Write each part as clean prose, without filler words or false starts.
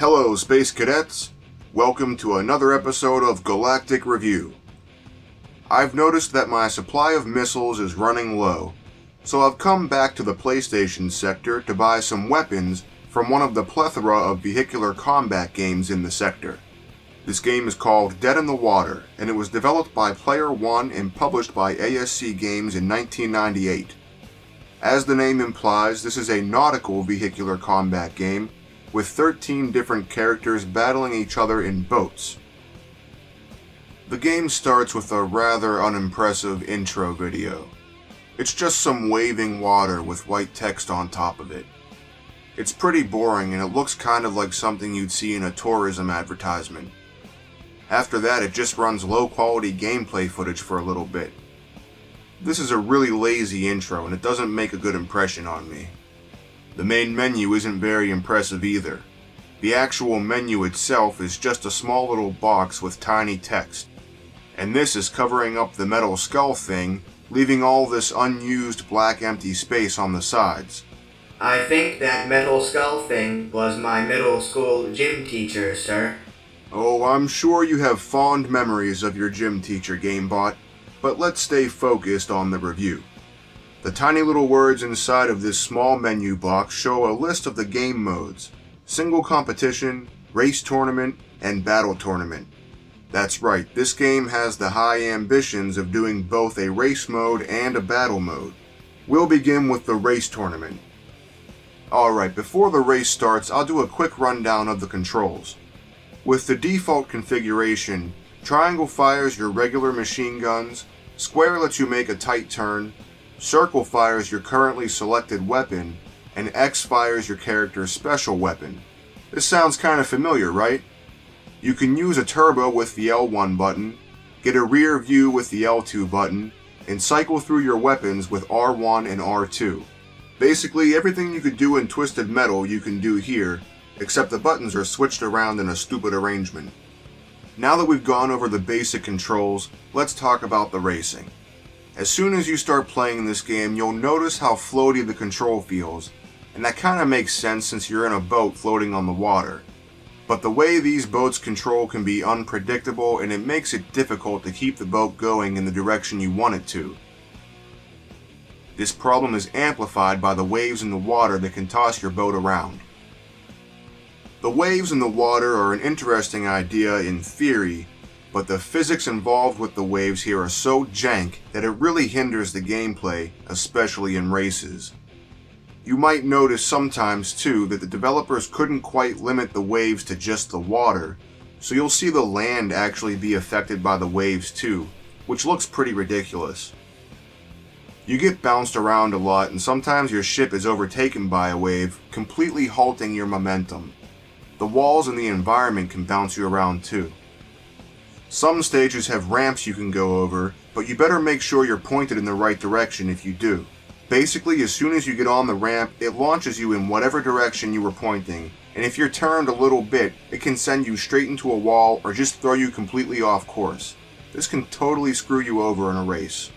Hello, Space Cadets! Welcome to another episode of Galactic Review. I've noticed that my supply of missiles is running low, so I've come back to the PlayStation sector to buy some weapons from one of the plethora of vehicular combat games in the sector. This game is called Dead in the Water, and it was developed by Player One and published by ASC Games in 1998. As the name implies, this is a nautical vehicular combat game with 13 different characters battling each other in boats. The game starts with a rather unimpressive intro video. It's just some waving water with white text on top of it. It's pretty boring and it looks kind of like something you'd see in a tourism advertisement. After that, it just runs low quality gameplay footage for a little bit. This is a really lazy intro and it doesn't make a good impression on me. The main menu isn't very impressive either. The actual menu itself is just a small little box with tiny text. And this is covering up the metal skull thing, leaving all this unused black empty space on the sides. I think that metal skull thing was my middle school gym teacher, sir. Oh, I'm sure you have fond memories of your gym teacher, GameBot, but let's stay focused on the review. The tiny little words inside of this small menu box show a list of the game modes: single competition, race tournament, and battle tournament. That's right, this game has the high ambitions of doing both a race mode and a battle mode. We'll begin with the race tournament. Alright, before the race starts, I'll do a quick rundown of the controls. With the default configuration, triangle fires your regular machine guns, square lets you make a tight turn, circle fires your currently selected weapon, and X fires your character's special weapon. This sounds kinda familiar, right? You can use a turbo with the L1 button, get a rear view with the L2 button, and cycle through your weapons with R1 and R2. Basically, everything you could do in Twisted Metal you can do here, except the buttons are switched around in a stupid arrangement. Now that we've gone over the basic controls, let's talk about the racing. As soon as you start playing this game, you'll notice how floaty the control feels, and that kinda makes sense since you're in a boat floating on the water. But the way these boats control can be unpredictable, and it makes it difficult to keep the boat going in the direction you want it to. This problem is amplified by the waves in the water that can toss your boat around. The waves in the water are an interesting idea in theory, but the physics involved with the waves here are so jank that it really hinders the gameplay, especially in races. You might notice sometimes too that the developers couldn't quite limit the waves to just the water, so you'll see the land actually be affected by the waves too, which looks pretty ridiculous. You get bounced around a lot and sometimes your ship is overtaken by a wave, completely halting your momentum. The walls in the environment can bounce you around too. Some stages have ramps you can go over, but you better make sure you're pointed in the right direction if you do. Basically, as soon as you get on the ramp, it launches you in whatever direction you were pointing, and if you're turned a little bit, it can send you straight into a wall or just throw you completely off course. This can totally screw you over in a race.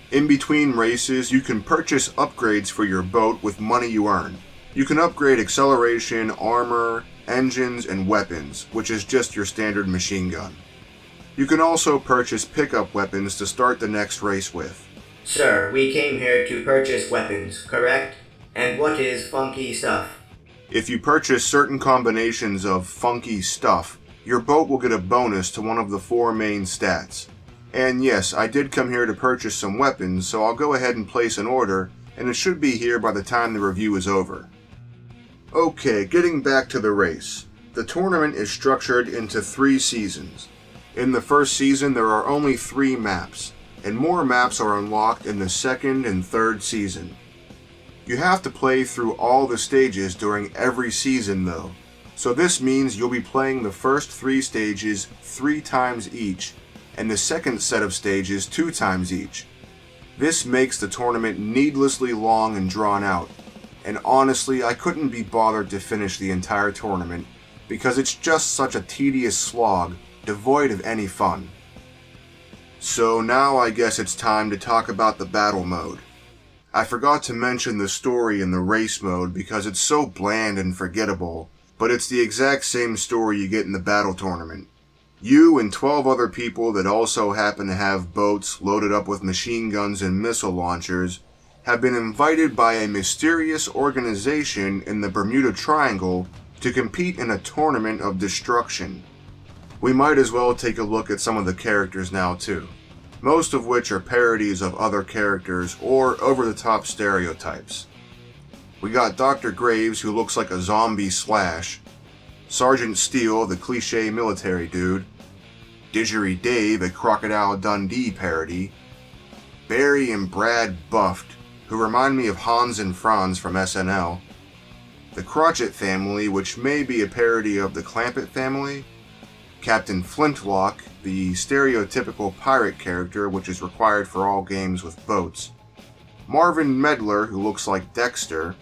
In between races, you can purchase upgrades for your boat with money you earn. You can upgrade acceleration, armor, engines, and weapons, which is just your standard machine gun. You can also purchase pickup weapons to start the next race with. Sir, we came here to purchase weapons, correct? And what is funky stuff? If you purchase certain combinations of funky stuff, your boat will get a bonus to one of the 4 main stats. And yes, I did come here to purchase some weapons, so I'll go ahead and place an order, and it should be here by the time the review is over. Okay, getting back to the race. The tournament is structured into 3 seasons. In the first season, there are only 3 maps, and more maps are unlocked in the second and third season. You have to play through all the stages during every season though, so this means you'll be playing the first 3 stages 3 times each, and the second set of stages 2 times each. This makes the tournament needlessly long and drawn out, and honestly I couldn't be bothered to finish the entire tournament because it's just such a tedious slog, devoid of any fun. So now I guess it's time to talk about the battle mode. I forgot to mention the story in the race mode because it's so bland and forgettable, but it's the exact same story you get in the battle tournament. You and 12 other people that also happen to have boats loaded up with machine guns and missile launchers have been invited by a mysterious organization in the Bermuda Triangle to compete in a tournament of destruction. We might as well take a look at some of the characters now too, most of which are parodies of other characters or over-the-top stereotypes. We got Dr. Graves, who looks like a zombie Slash, Sergeant Steele, the cliché military dude, Didgeridoo Dave, a Crocodile Dundee parody, Barry and Brad Buffed, who remind me of Hans and Franz from SNL, the Crotchet family, which may be a parody of the Clampett family, Captain Flintlock, the stereotypical pirate character which is required for all games with boats, Marvin Medler, who looks like Dexter,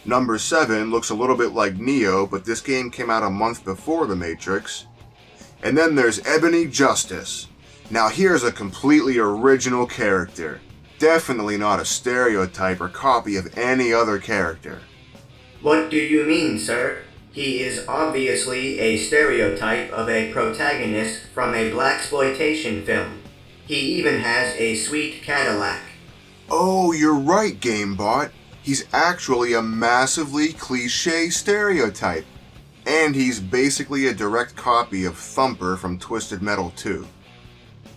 Number 7 looks a little bit like Neo, but this game came out a month before The Matrix, and then there's Ebony Justice. Now here's a completely original character, definitely not a stereotype or copy of any other character. What do you mean, sir? He is obviously a stereotype of a protagonist from a blaxploitation film. He even has a sweet Cadillac. Oh, you're right, GameBot. He's actually a massively cliché stereotype. And he's basically a direct copy of Thumper from Twisted Metal 2.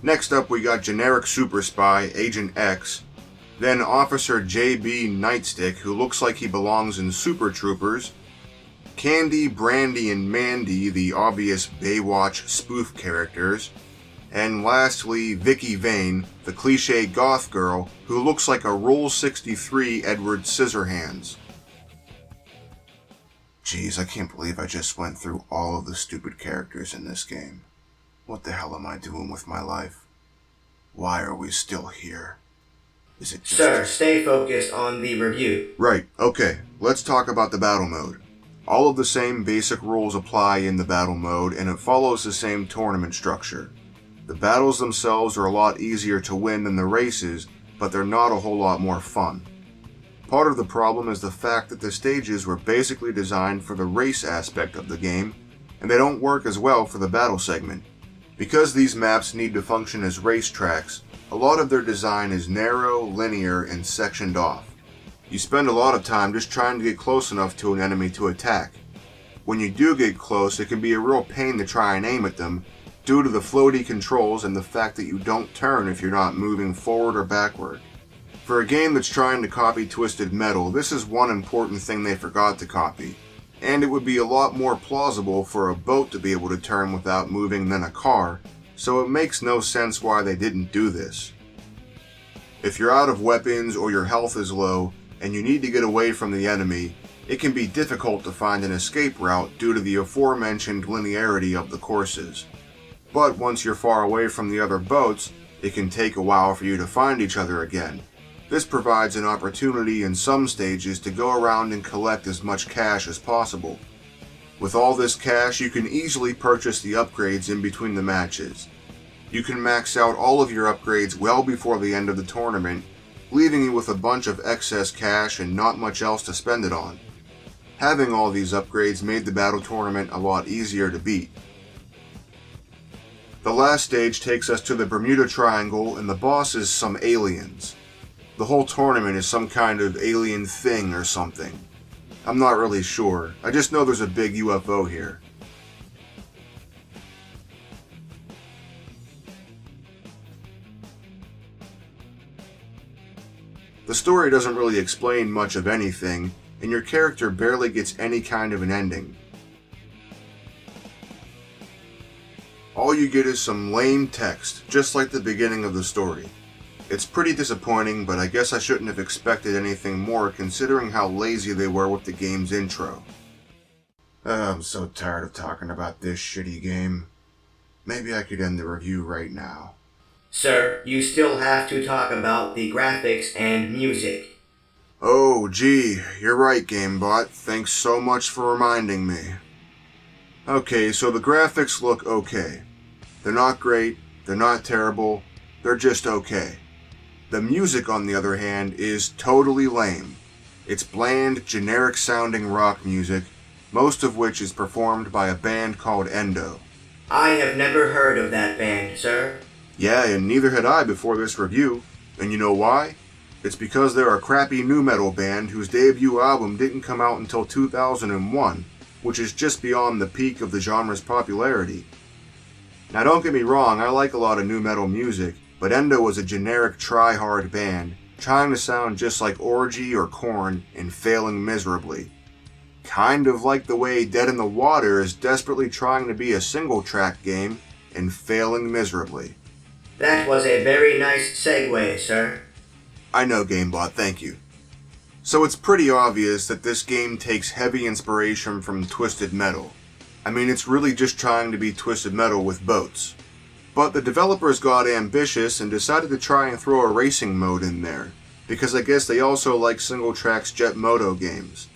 Next up we got generic super spy, Agent X, then Officer J.B. Nightstick, who looks like he belongs in Super Troopers, Candy, Brandy, and Mandy, the obvious Baywatch spoof characters, and lastly, Vicky Vane, the cliché goth girl, who looks like a Roll 63 Edward Scissorhands. Jeez, I can't believe I just went through all of the stupid characters in this game. What the hell am I doing with my life? Why are we still here? Is it just... Sir, stay focused on the review. Right, okay, let's talk about the battle mode. All of the same basic rules apply in the battle mode, and it follows the same tournament structure. The battles themselves are a lot easier to win than the races, but they're not a whole lot more fun. Part of the problem is the fact that the stages were basically designed for the race aspect of the game, and they don't work as well for the battle segment. Because these maps need to function as racetracks, a lot of their design is narrow, linear, and sectioned off. You spend a lot of time just trying to get close enough to an enemy to attack. When you do get close, it can be a real pain to try and aim at them, due to the floaty controls and the fact that you don't turn if you're not moving forward or backward. For a game that's trying to copy Twisted Metal, this is one important thing they forgot to copy, and it would be a lot more plausible for a boat to be able to turn without moving than a car, so it makes no sense why they didn't do this. If you're out of weapons or your health is low, and you need to get away from the enemy, it can be difficult to find an escape route due to the aforementioned linearity of the courses. But once you're far away from the other boats, it can take a while for you to find each other again. This provides an opportunity in some stages to go around and collect as much cash as possible. With all this cash, you can easily purchase the upgrades in between the matches. You can max out all of your upgrades well before the end of the tournament, leaving you with a bunch of excess cash and not much else to spend it on. Having all these upgrades made the battle tournament a lot easier to beat. The last stage takes us to the Bermuda Triangle, and the boss is some aliens. The whole tournament is some kind of alien thing or something. I'm not really sure, I just know there's a big UFO here. The story doesn't really explain much of anything, and your character barely gets any kind of an ending. All you get is some lame text, just like the beginning of the story. It's pretty disappointing, but I guess I shouldn't have expected anything more considering how lazy they were with the game's intro. I'm so tired of talking about this shitty game. Maybe I could end the review right now. Sir, you still have to talk about the graphics and music. Oh, gee, you're right, GameBot. Thanks so much for reminding me. Okay, so the graphics look okay. They're not great, they're not terrible, they're just okay. The music, on the other hand, is totally lame. It's bland, generic-sounding rock music, most of which is performed by a band called Endo. I have never heard of that band, sir. Yeah, and neither had I before this review. And you know why? It's because they're a crappy nu metal band whose debut album didn't come out until 2001, which is just beyond the peak of the genre's popularity. Now don't get me wrong, I like a lot of nu metal music, but Endo was a generic try-hard band, trying to sound just like Orgy or Korn and failing miserably. Kind of like the way Dead in the Water is desperately trying to be a single-track game and failing miserably. That was a very nice segue, sir. I know, GameBot, thank you. So it's pretty obvious that this game takes heavy inspiration from Twisted Metal. I mean, it's really just trying to be Twisted Metal with boats. But the developers got ambitious and decided to try and throw a racing mode in there, because I guess they also like single-tracks Jet Moto games.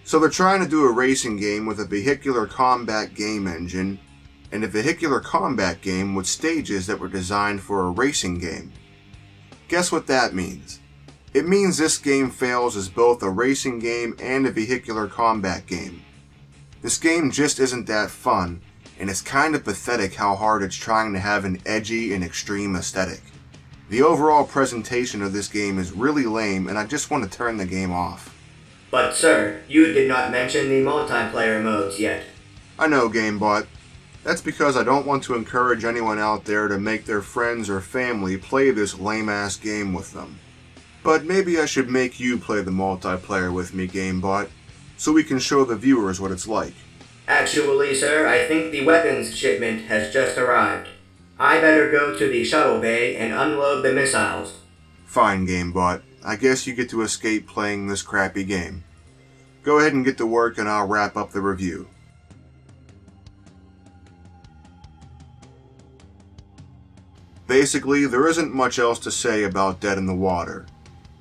So they're trying to do a racing game with a vehicular combat game engine, and a vehicular combat game with stages that were designed for a racing game. Guess what that means? It means this game fails as both a racing game and a vehicular combat game. This game just isn't that fun, and it's kind of pathetic how hard it's trying to have an edgy and extreme aesthetic. The overall presentation of this game is really lame, and I just want to turn the game off. But sir, you did not mention the multiplayer modes yet. I know, GameBot. That's because I don't want to encourage anyone out there to make their friends or family play this lame-ass game with them. But maybe I should make you play the multiplayer with me, GameBot, so we can show the viewers what it's like. Actually, sir, I think the weapons shipment has just arrived. I better go to the shuttle bay and unload the missiles. Fine, GameBot. I guess you get to escape playing this crappy game. Go ahead and get to work and I'll wrap up the review. Basically, there isn't much else to say about Dead in the Water.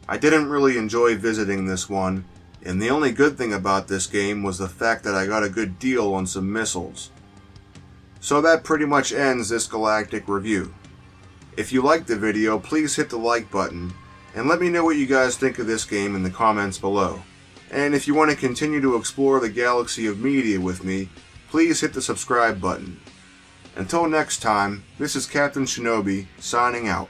I didn't really enjoy visiting this one, and the only good thing about this game was the fact that I got a good deal on some missiles. So that pretty much ends this Galactic review. If you liked the video, please hit the like button, and let me know what you guys think of this game in the comments below. And if you want to continue to explore the galaxy of media with me, please hit the subscribe button. Until next time, this is Captain Shinobi, signing out.